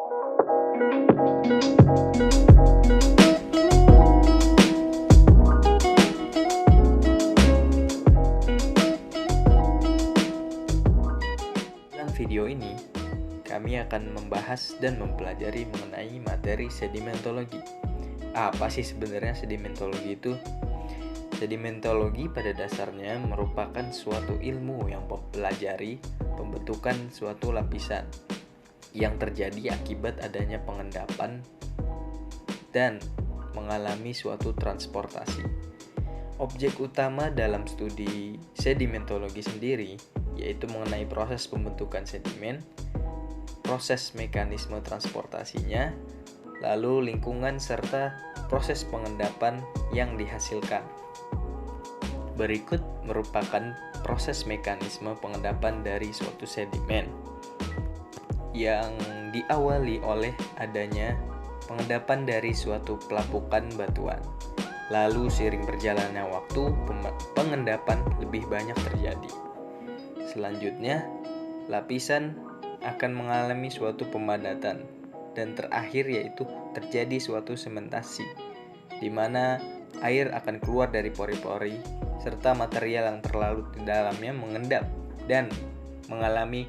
Dalam video ini, kami akan membahas dan mempelajari mengenai materi sedimentologi. Apa sih sebenarnya sedimentologi itu? Sedimentologi pada dasarnya merupakan suatu ilmu yang mempelajari pembentukan suatu lapisan yang terjadi akibat adanya pengendapan dan mengalami suatu transportasi. Objek utama dalam studi sedimentologi sendiri yaitu mengenai proses pembentukan sedimen, proses mekanisme transportasinya, lalu lingkungan serta proses pengendapan yang dihasilkan. Berikut merupakan proses mekanisme pengendapan dari suatu sedimen yang diawali oleh adanya pengendapan dari suatu pelapukan batuan. Lalu seiring berjalannya waktu, pengendapan lebih banyak terjadi. Selanjutnya, lapisan akan mengalami suatu pemadatan dan terakhir yaitu terjadi suatu sementasi di mana air akan keluar dari pori-pori serta material yang terlarut di dalamnya mengendap dan mengalami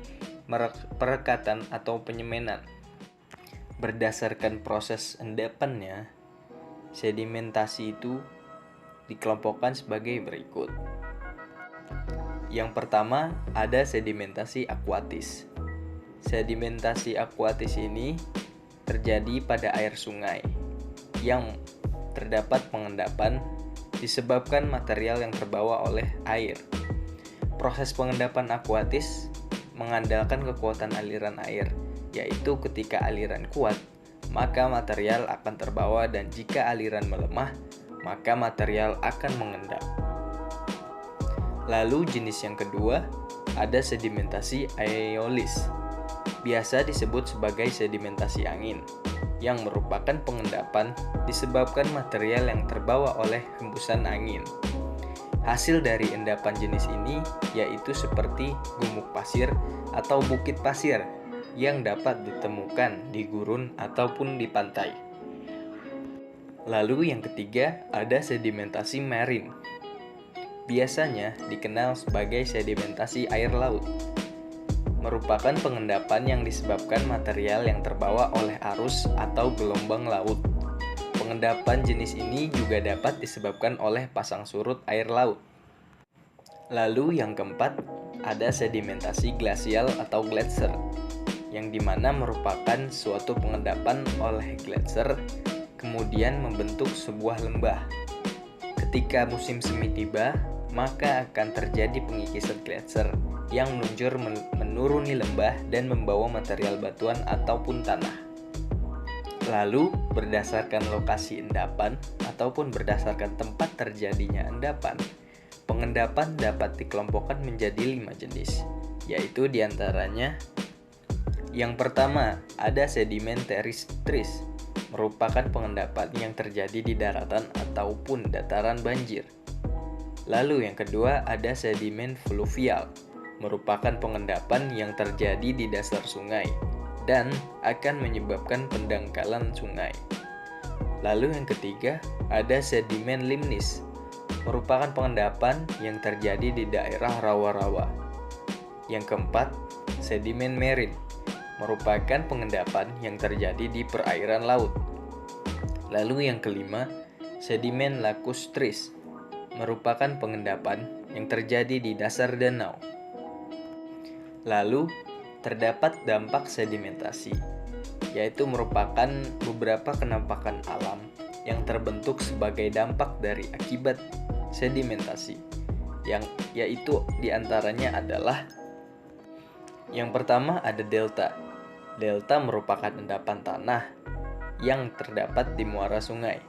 perekatan atau penyemenan. Berdasarkan proses endapannya, sedimentasi itu dikelompokkan sebagai berikut. Yang pertama ada sedimentasi akuatis. Sedimentasi akuatis ini terjadi pada air sungai yang terdapat pengendapan disebabkan material yang terbawa oleh air. Proses pengendapan akuatis mengandalkan kekuatan aliran air, yaitu ketika aliran kuat, maka material akan terbawa dan jika aliran melemah, maka material akan mengendap. Lalu jenis yang kedua, ada sedimentasi aeolis. Biasa disebut sebagai sedimentasi angin, yang merupakan pengendapan disebabkan material yang terbawa oleh hembusan angin. Hasil dari endapan jenis ini yaitu seperti gumuk pasir atau bukit pasir yang dapat ditemukan di gurun ataupun di pantai. Lalu yang ketiga ada sedimentasi marine. Biasanya dikenal sebagai sedimentasi air laut. Merupakan pengendapan yang disebabkan material yang terbawa oleh arus atau gelombang laut. Pengendapan jenis ini juga dapat disebabkan oleh pasang surut air laut. Lalu yang keempat, ada sedimentasi glasial atau gletser, yang dimana merupakan suatu pengendapan oleh gletser kemudian membentuk sebuah lembah. Ketika musim semi tiba, maka akan terjadi pengikisan gletser yang meluncur menuruni lembah dan membawa material batuan ataupun tanah. Lalu, berdasarkan lokasi endapan ataupun berdasarkan tempat terjadinya endapan, pengendapan dapat dikelompokkan menjadi 5 jenis, yaitu diantaranya yang pertama, ada sedimen teristris, merupakan pengendapan yang terjadi di daratan ataupun dataran banjir. Lalu yang kedua, ada sedimen fluvial, merupakan pengendapan yang terjadi di dasar sungai dan akan menyebabkan pendangkalan sungai. Lalu yang ketiga, ada sedimen limnis, merupakan pengendapan yang terjadi di daerah rawa-rawa. Yang keempat, sedimen marine, merupakan pengendapan yang terjadi di perairan laut. Lalu yang kelima, sedimen lacustris, merupakan pengendapan yang terjadi di dasar danau. Lalu, terdapat dampak sedimentasi, yaitu merupakan beberapa penampakan alam yang terbentuk sebagai dampak dari akibat sedimentasi, yang yaitu diantaranya adalah yang pertama ada delta. Delta merupakan endapan tanah yang terdapat di muara sungai.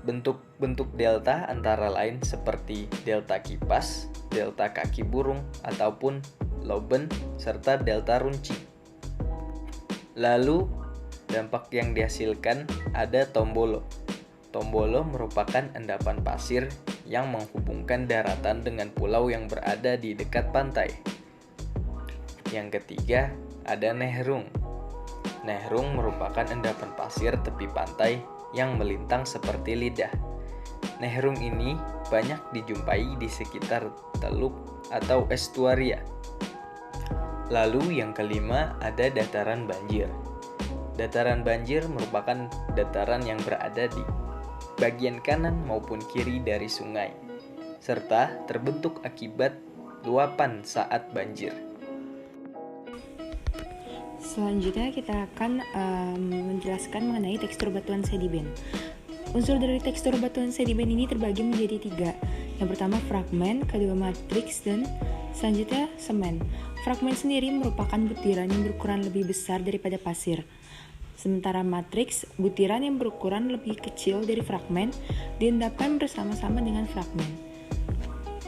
Bentuk-bentuk delta antara lain seperti delta kipas, delta kaki burung, ataupun loben, serta delta runcing. Lalu, dampak yang dihasilkan ada tombolo. Tombolo merupakan endapan pasir yang menghubungkan daratan dengan pulau yang berada di dekat pantai. Yang ketiga, ada nehrung. Nehrung merupakan endapan pasir tepi pantai yang melintang seperti lidah. Nehrung ini banyak dijumpai di sekitar teluk atau estuaria. Lalu yang kelima ada dataran banjir. Dataran banjir merupakan dataran yang berada di bagian kanan maupun kiri dari sungai, serta terbentuk akibat luapan saat banjir. Selanjutnya kita akan menjelaskan mengenai tekstur batuan sedimen. Unsur dari tekstur batuan sedimen ini terbagi menjadi 3. Yang pertama fragmen, kedua matriks, dan selanjutnya semen. Fragmen sendiri merupakan butiran yang berukuran lebih besar daripada pasir. Sementara matriks, butiran yang berukuran lebih kecil dari fragmen, diendapkan bersama-sama dengan fragmen.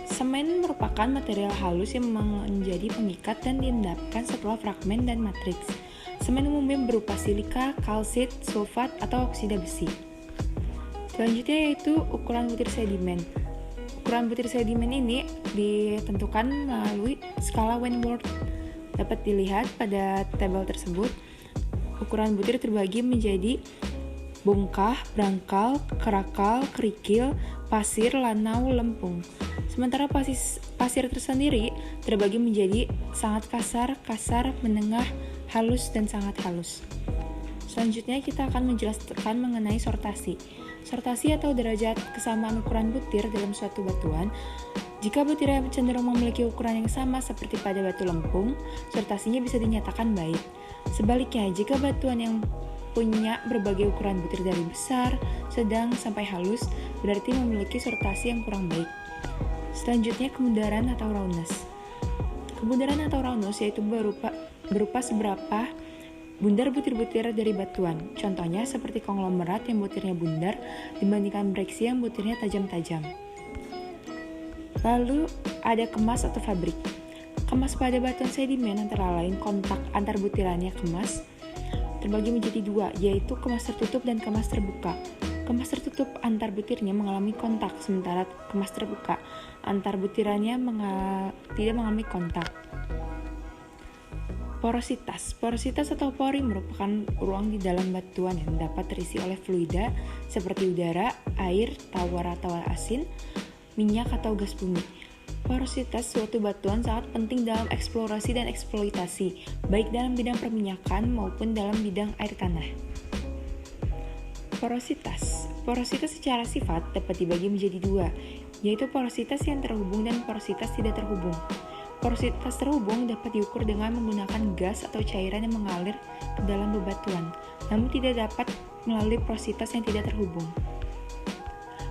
Semen merupakan material halus yang menjadi pengikat dan diendapkan setelah fragmen dan matriks. Semen umumnya berupa silika, kalsit, sulfat, atau oksida besi. Selanjutnya yaitu ukuran butir sedimen. Ukuran butir sedimen ini ditentukan melalui skala Wentworth. Dapat dilihat pada tabel tersebut. Ukuran butir terbagi menjadi bongkah, brangkal, kerakal, kerikil, pasir, lanau, lempung. Sementara pasir tersendiri terbagi menjadi sangat kasar, kasar, menengah, halus, dan sangat halus. Selanjutnya kita akan menjelaskan mengenai sortasi. Sortasi atau derajat kesamaan ukuran butir dalam suatu batuan. Jika butirnya cenderung memiliki ukuran yang sama seperti pada batu lempung, sortasinya bisa dinyatakan baik. Sebaliknya, jika batuan yang punya berbagai ukuran butir dari besar, sedang, sampai halus, berarti memiliki sortasi yang kurang baik. Selanjutnya, kemundaran atau rawness. Kemundaran atau rawness yaitu berupa seberapa bundar butir-butir dari batuan. Contohnya seperti konglomerat yang butirnya bundar dibandingkan breksi yang butirnya tajam-tajam. Lalu ada kemas atau fabrik. Kemas pada batuan sedimen antara lain kontak antar butirannya kemas terbagi menjadi 2, yaitu kemas tertutup dan kemas terbuka. Kemas tertutup antar butirnya mengalami kontak, sementara kemas terbuka antar butirannya tidak mengalami kontak. Porositas. Porositas atau pori merupakan ruang di dalam batuan yang dapat terisi oleh fluida seperti udara, air, tawar asin, minyak atau gas bumi. Porositas suatu batuan sangat penting dalam eksplorasi dan eksploitasi, baik dalam bidang perminyakan maupun dalam bidang air tanah. Porositas. Porositas secara sifat dapat dibagi menjadi 2, yaitu porositas yang terhubung dan porositas tidak terhubung. Porositas terhubung dapat diukur dengan menggunakan gas atau cairan yang mengalir ke dalam bebatuan, namun tidak dapat melalui porositas yang tidak terhubung.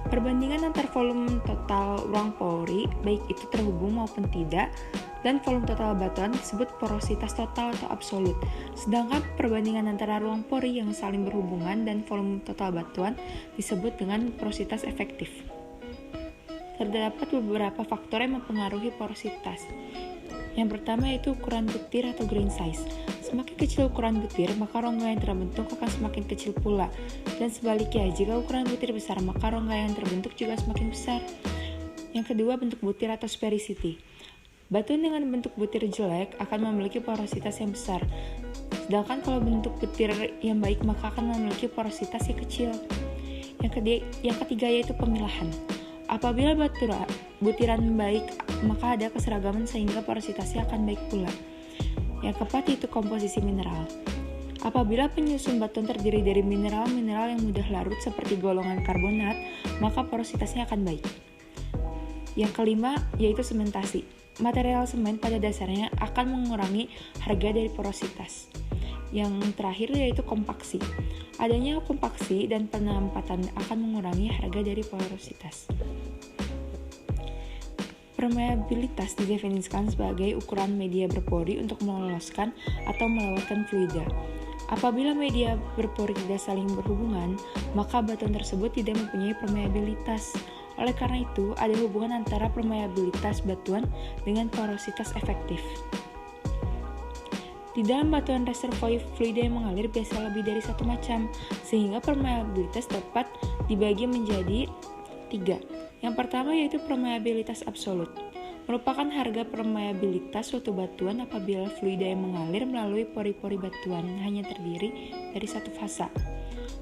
Perbandingan antar volume total ruang pori, baik itu terhubung maupun tidak, dan volume total batuan disebut porositas total atau absolut. Sedangkan perbandingan antara ruang pori yang saling berhubungan dan volume total batuan disebut dengan porositas efektif. Terdapat beberapa faktor yang mempengaruhi porositas. Yang pertama yaitu ukuran butir atau grain size. Semakin kecil ukuran butir, maka rongga yang terbentuk akan semakin kecil pula. Dan sebaliknya, jika ukuran butir besar, maka rongga yang terbentuk juga semakin besar. Yang kedua, bentuk butir atau sphericity. Batuan dengan bentuk butir jelek akan memiliki porositas yang besar. Sedangkan kalau bentuk butir yang baik, maka akan memiliki porositas yang kecil. Yang ketiga yaitu pemilahan. Apabila butiran baik, maka ada keseragaman sehingga porositasnya akan baik pula. Yang keempat yaitu komposisi mineral. Apabila penyusun batuan terdiri dari mineral-mineral yang mudah larut seperti golongan karbonat, maka porositasnya akan baik. Yang kelima yaitu sementasi. Material semen pada dasarnya akan mengurangi harga dari porositas. Yang terakhir yaitu kompaksi. Adanya kompaksi dan penempatan akan mengurangi harga dari porositas. Permeabilitas didefinisikan sebagai ukuran media berpori untuk meloloskan atau melewatkan fluida. Apabila media berpori tidak saling berhubungan, maka batuan tersebut tidak mempunyai permeabilitas. Oleh karena itu, ada hubungan antara permeabilitas batuan dengan porositas efektif. Di dalam batuan reservoir fluida yang mengalir biasa lebih dari satu macam, sehingga permeabilitas dapat dibagi menjadi 3. Yang pertama yaitu permeabilitas absolut. merupakan harga permeabilitas suatu batuan apabila fluida yang mengalir melalui pori-pori batuan hanya terdiri dari satu fasa.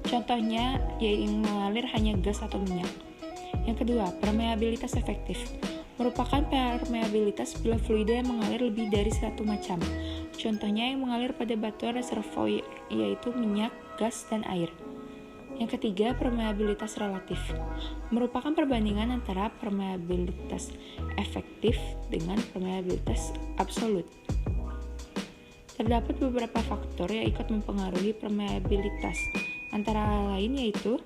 Contohnya yang mengalir hanya gas atau minyak. Yang kedua, permeabilitas efektif merupakan permeabilitas bila fluida yang mengalir lebih dari satu macam. Contohnya yang mengalir pada batuan reservoir, yaitu minyak, gas, dan air. Yang ketiga, permeabilitas relatif merupakan perbandingan antara permeabilitas efektif dengan permeabilitas absolut. Terdapat beberapa faktor yang ikut mempengaruhi permeabilitas, antara lain yaitu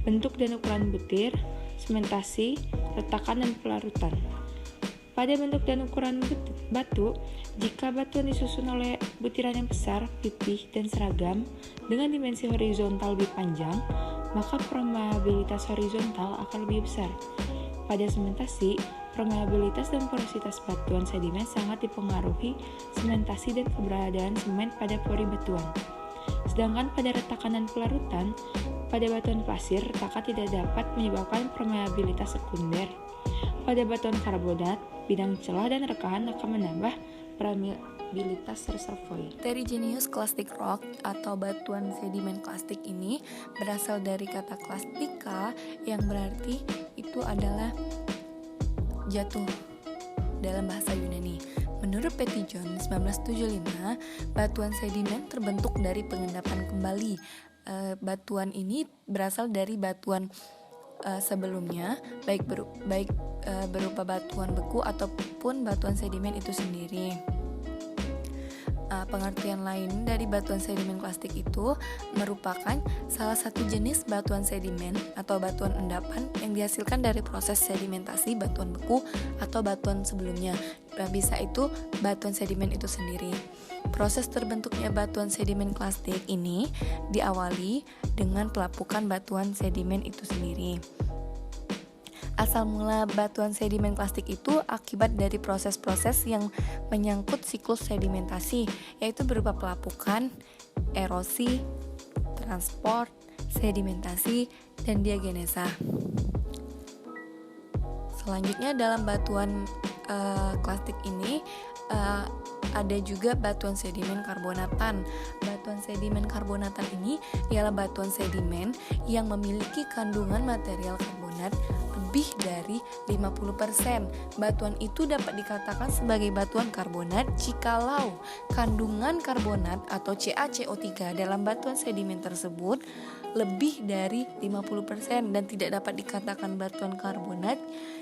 bentuk dan ukuran butir, sementasi, retakan, dan pelarutan. Pada bentuk dan ukuran batu, jika batuan disusun oleh butiran yang besar, pipih, dan seragam dengan dimensi horizontal lebih panjang, maka permeabilitas horizontal akan lebih besar. Pada sementasi, permeabilitas dan porositas batuan sedimen sangat dipengaruhi sementasi dan keberadaan semen pada pori batuan. Sedangkan pada retakan dan pelarutan, pada batuan pasir, retakan tidak dapat menyebabkan permeabilitas sekunder. Pada batuan karbonat, bidang celah dan rekahan akan menambah permeabilitas reservoir. Terrigenous clastic rock atau batuan sedimen klastik ini berasal dari kata klastika yang berarti itu adalah jatuh dalam bahasa Yunani. Menurut Petitjohn 1975, batuan sedimen terbentuk dari pengendapan kembali. Batuan ini berasal dari batuan sebelumnya, baik berupa batuan beku ataupun batuan sedimen itu sendiri. Pengertian lain dari batuan sedimen klastik itu merupakan salah satu jenis batuan sedimen atau batuan endapan yang dihasilkan dari proses sedimentasi batuan beku atau batuan sebelumnya. Bisa itu batuan sedimen itu sendiri. Proses terbentuknya batuan sedimen klastik ini diawali dengan pelapukan batuan sedimen itu sendiri. Asal mula batuan sedimen klastik itu akibat dari proses-proses yang menyangkut siklus sedimentasi, yaitu berupa pelapukan, erosi, transport, sedimentasi, dan diagenesa. Selanjutnya dalam batuan klastik ini ada juga batuan sedimen karbonatan. Batuan sedimen karbonatan ini ialah batuan sedimen yang memiliki kandungan material karbonat lebih dari 50%. Batuan itu dapat dikatakan sebagai batuan karbonat jikalau kandungan karbonat atau CaCO3 dalam batuan sedimen tersebut lebih dari 50% dan tidak dapat dikatakan batuan karbonat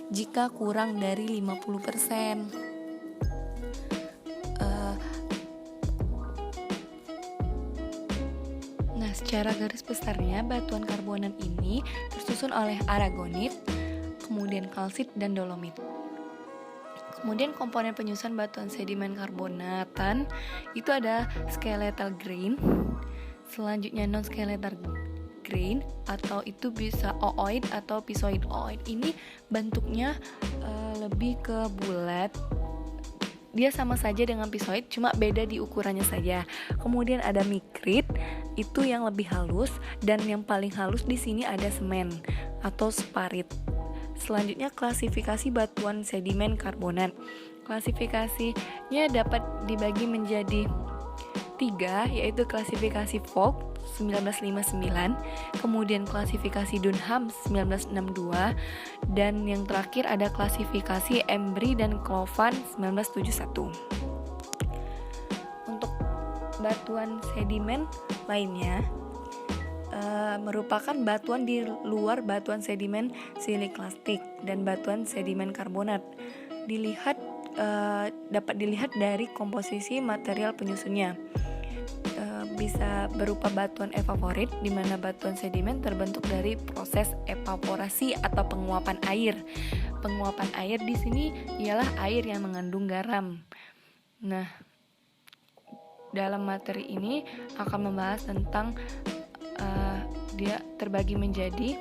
jika kurang dari 50%. Secara garis besarnya, batuan karbonat ini tersusun oleh aragonit, kemudian kalsit, dan dolomit. Kemudian komponen penyusun batuan sedimen karbonatan itu ada skeletal grain, selanjutnya non-skeletal grain atau itu bisa ooid atau pisoid-ooid. Ini bentuknya lebih ke bulat. Dia sama saja dengan pisoid, cuma beda di ukurannya saja. Kemudian ada mikrit, itu yang lebih halus, dan yang paling halus di sini ada semen atau sparit. Selanjutnya klasifikasi batuan sedimen karbonat. Klasifikasinya dapat dibagi menjadi 3, yaitu klasifikasi Vogt 1959, kemudian klasifikasi Dunham 1962, dan yang terakhir ada klasifikasi Embry dan Klovan 1971. Untuk batuan sedimen lainnya merupakan batuan di luar batuan sedimen siliklastik dan batuan sedimen karbonat. Dapat dilihat dari komposisi material penyusunnya. Bisa berupa batuan evaporit, di mana batuan sedimen terbentuk dari proses evaporasi atau penguapan air. Penguapan air di sini ialah air yang mengandung garam. Nah, dalam materi ini akan membahas tentang dia terbagi menjadi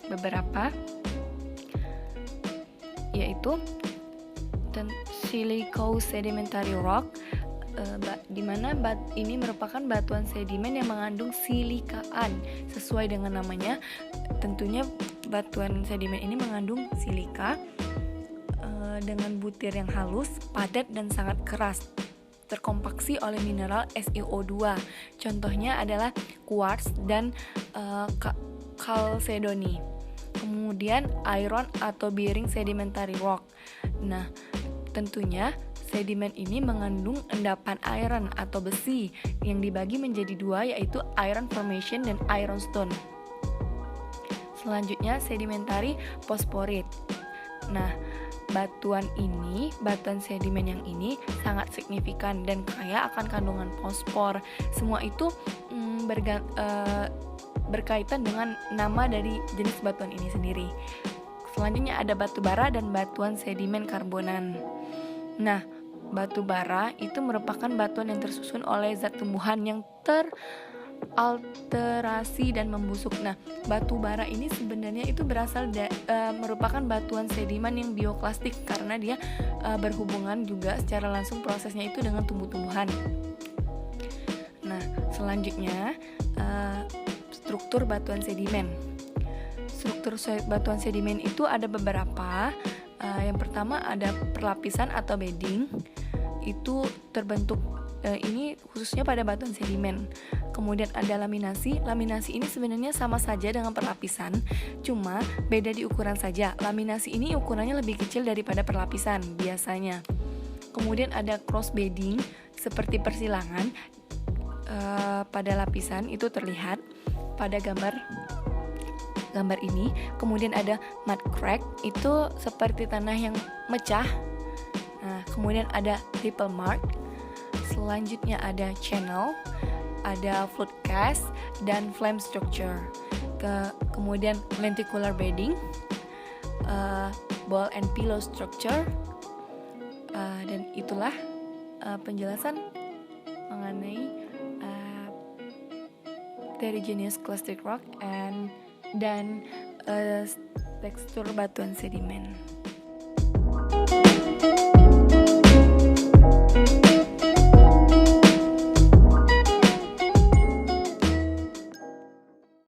beberapa, yaitu silicose sedimentary rock, di mana ini merupakan batuan sedimen yang mengandung silikaan. Sesuai dengan namanya, tentunya batuan sedimen ini mengandung silika. dengan butir yang halus, padat dan sangat keras, terkompaksi oleh mineral SiO2. Contohnya adalah quartz dan chalcedony. Kemudian iron atau bearing sedimentary rock. Nah, tentunya sedimen ini mengandung endapan iron atau besi yang dibagi menjadi dua, yaitu iron formation dan iron stone. Selanjutnya sedimentary phosphorite. Nah, batuan sedimen yang ini sangat signifikan dan kaya akan kandungan fosfor. Semua itu berkaitan dengan nama dari jenis batuan ini sendiri. Selanjutnya ada batu bara dan batuan sedimen karbonan. Nah, batu bara itu merupakan batuan yang tersusun oleh zat tumbuhan yang teralterasi dan membusuk. Nah, batu bara ini sebenarnya itu merupakan batuan sedimen yang bioklastik karena dia berhubungan juga secara langsung prosesnya itu dengan tumbuh-tumbuhan. Nah, selanjutnya struktur batuan sedimen. Struktur batuan sedimen itu ada beberapa. Yang pertama ada perlapisan atau bedding. Itu terbentuk ini khususnya pada batuan sedimen. Kemudian ada laminasi. Laminasi ini sebenarnya sama saja dengan perlapisan, cuma beda di ukuran saja. Laminasi ini ukurannya lebih kecil daripada perlapisan biasanya. Kemudian ada cross bedding seperti persilangan pada lapisan itu terlihat pada gambar ini. Kemudian ada mud crack, itu seperti tanah yang mecah. Nah, kemudian ada ripple mark. Selanjutnya ada channel, ada flood cast dan flame structure. Kemudian lenticular bedding, ball and pillow structure. Dan itulah penjelasan mengenai heterogeneous clastic rock dan tekstur batuan sedimen.